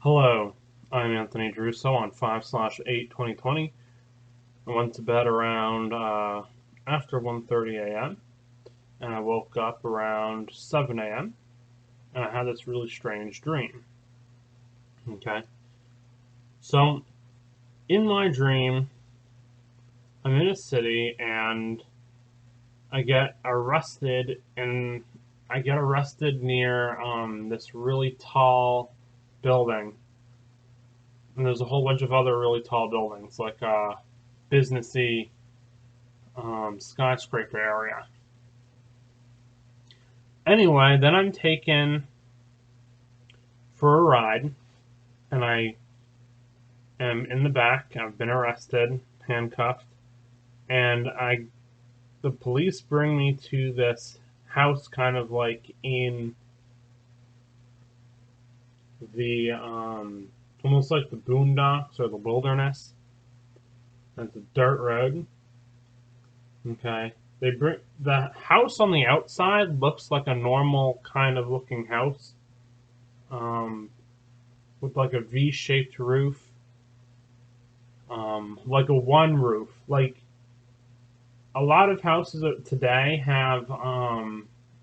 Hello, I'm Anthony Giarrusso on 5/8/2020. I went to bed around after 1:30 a.m. and I woke up around 7 a.m. and I had this really strange dream. Okay, so in my dream, I'm in a city and I get arrested, and I get arrested near this really tall building, and there's a whole bunch of other really tall buildings, like businessy skyscraper area. Anyway, then I'm taken for a ride, and I am in the back. I've been arrested, handcuffed, and the police bring me to this house, kind of like in the almost like the boondocks or the wilderness. It's a dirt road. Okay. They bring the house on the outside looks like a normal kind of looking house, um, with like a V-shaped roof, like a one roof. Like a lot of houses today have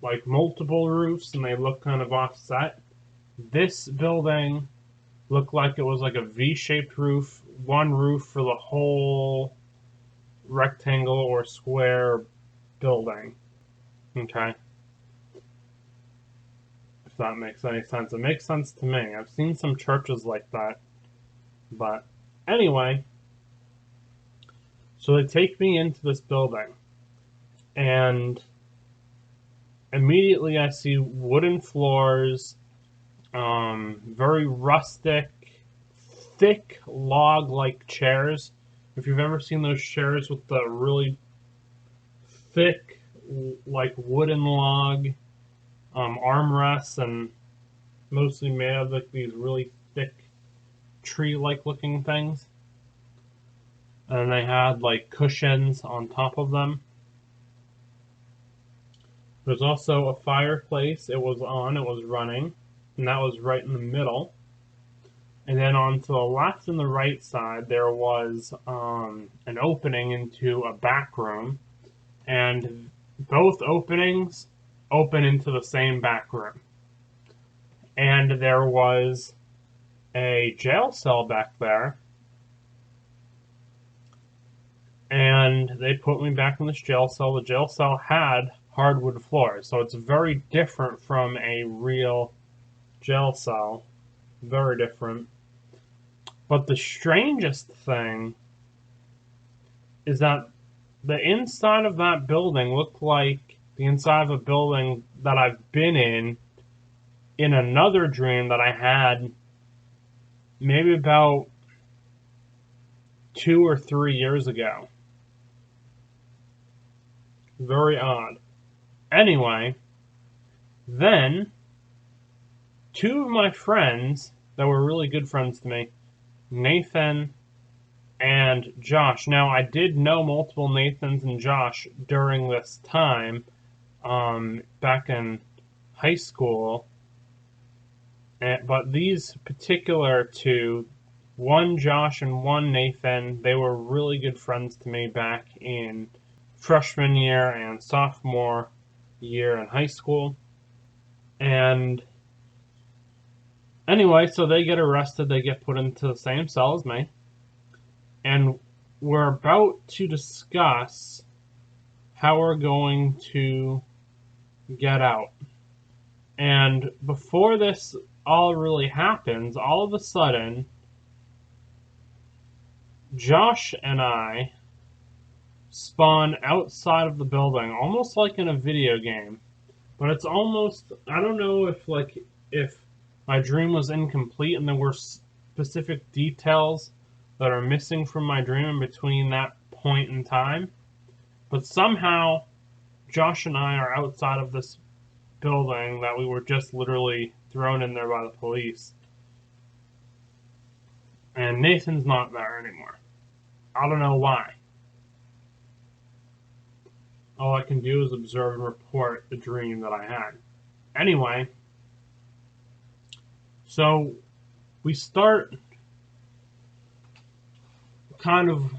like multiple roofs and they look kind of offset. This building looked like it was like a V-shaped roof, one roof for the whole rectangle or square building. Okay, if that makes any sense. It makes sense to me. I've seen some churches like that. But anyway, so they take me into this building, and immediately I see wooden floors, very rustic, thick log like chairs. If you've ever seen those chairs with the really thick, like wooden log armrests, and mostly made of like these really thick tree like looking things. And they had like cushions on top of them. There's also a fireplace. It was running, and that was right in the middle. And then on to the left and the right side, there was an opening into a back room, and both openings open into the same back room. And there was a jail cell back there, and they put me back in this jail cell. The jail cell had hardwood floors, so it's very different from a real jail cell. Very different. But the strangest thing is that the inside of that building looked like the inside of a building that I've been in another dream that I had maybe about 2 or 3 years ago. Very odd. Anyway, then two of my friends that were really good friends to me, Nathan and Josh. Now, I did know multiple Nathans and Josh during this time, back in high school. But these particular two, one Josh and one Nathan, they were really good friends to me back in freshman year and sophomore year in high school. And anyway, so they get arrested, they get put into the same cell as me, and we're about to discuss how we're going to get out. And before this all really happens, all of a sudden, Josh and I spawn outside of the building, almost like in a video game. But it's almost, I don't know if my dream was incomplete and there were specific details that are missing from my dream in between that point in time. But somehow, Josh and I are outside of this building that we were just literally thrown in there by the police. And Nathan's not there anymore. I don't know why. All I can do is observe and report the dream that I had. Anyway, so we start kind of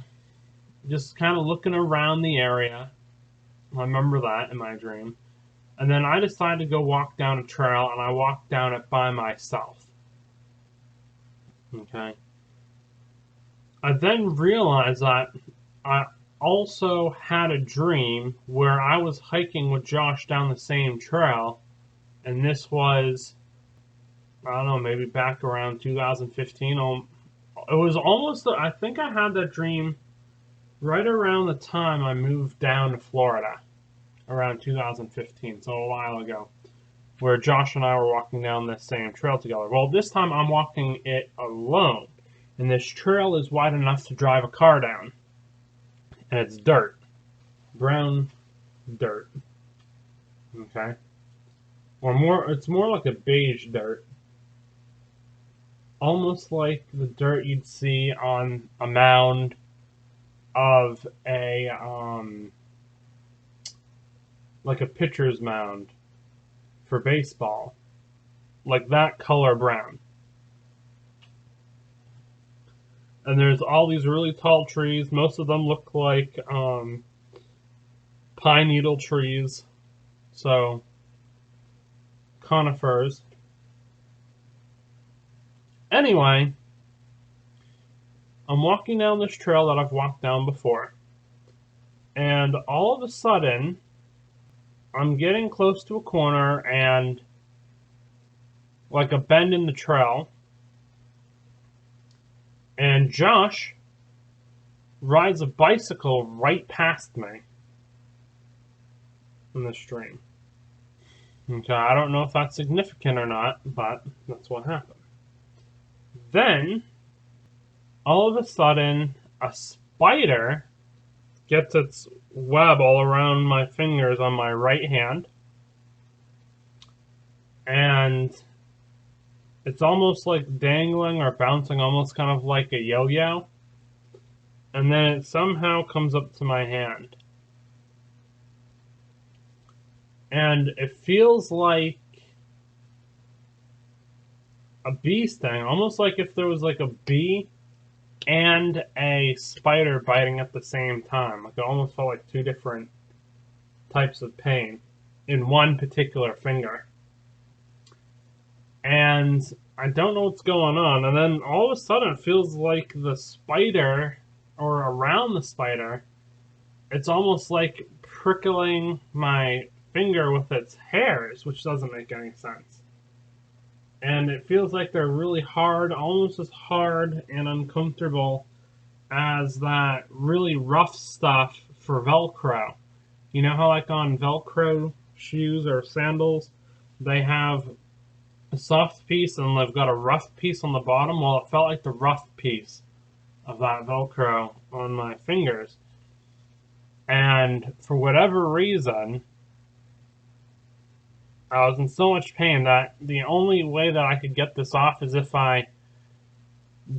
looking around the area. I remember that in my dream. And then I decided to go walk down a trail, and I walked down it by myself. Okay. I then realized that I also had a dream where I was hiking with Josh down the same trail, and this was, I don't know, maybe back around 2015. It was almost, I think I had that dream right around the time I moved down to Florida, around 2015, so a while ago, where Josh and I were walking down the same trail together. Well, this time I'm walking it alone, and this trail is wide enough to drive a car down, and it's dirt, brown dirt, okay, it's more like a beige dirt, almost like the dirt you'd see on a mound of a like a pitcher's mound for baseball, like that color brown. And there's all these really tall trees. Most of them look like pine needle trees, so conifers. Anyway, I'm walking down this trail that I've walked down before, and all of a sudden, I'm getting close to a corner and like a bend in the trail, and Josh rides a bicycle right past me in this dream. Okay, I don't know if that's significant or not, but that's what happened. Then, all of a sudden, a spider gets its web all around my fingers on my right hand, and it's almost like dangling or bouncing, almost kind of like a yo-yo, and then it somehow comes up to my hand, and it feels like a bee sting, almost like if there was like a bee and a spider biting at the same time. Like it almost felt like two different types of pain in one particular finger. And I don't know what's going on. And then all of a sudden it feels like the spider, or around the spider, it's almost like prickling my finger with its hairs, which doesn't make any sense. And it feels like they're really hard, almost as hard and uncomfortable as that really rough stuff for Velcro. You know how like on Velcro shoes or sandals, they have a soft piece and they've got a rough piece on the bottom? Well, it felt like the rough piece of that Velcro on my fingers. And for whatever reason, I was in so much pain that the only way that I could get this off is if I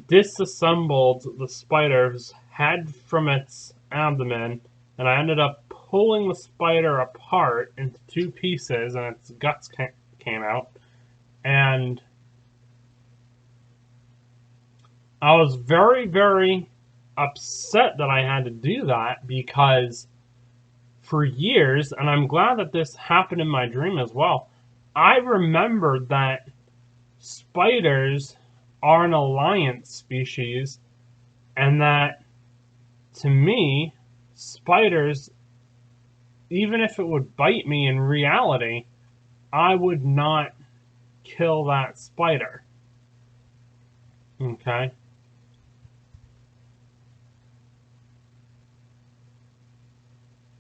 disassembled the spider's head from its abdomen, and I ended up pulling the spider apart into two pieces, and its guts came out. And I was very, very upset that I had to do that, because for years, and I'm glad that this happened in my dream as well, I remembered that spiders are an alliance species, and that, to me, spiders, even if it would bite me in reality, I would not kill that spider. Okay?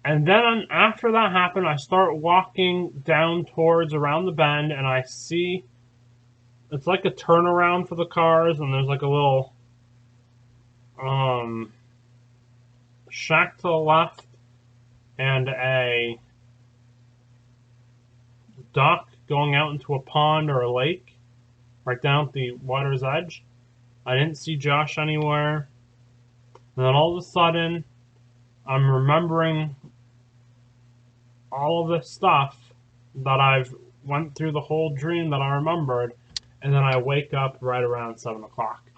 And then after that happened, I start walking down towards around the bend, and I see it's like a turnaround for the cars, and there's like a little shack to the left and a dock going out into a pond or a lake right down at the water's edge. I didn't see Josh anywhere. And then all of a sudden, I'm remembering all of this stuff that I've went through the whole dream that I remembered, and then I wake up right around 7 o'clock.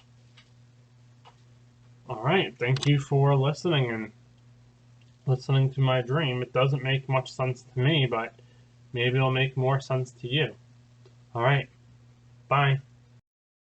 Alright, thank you for listening and listening to my dream. It doesn't make much sense to me, but maybe it'll make more sense to you. Alright, bye.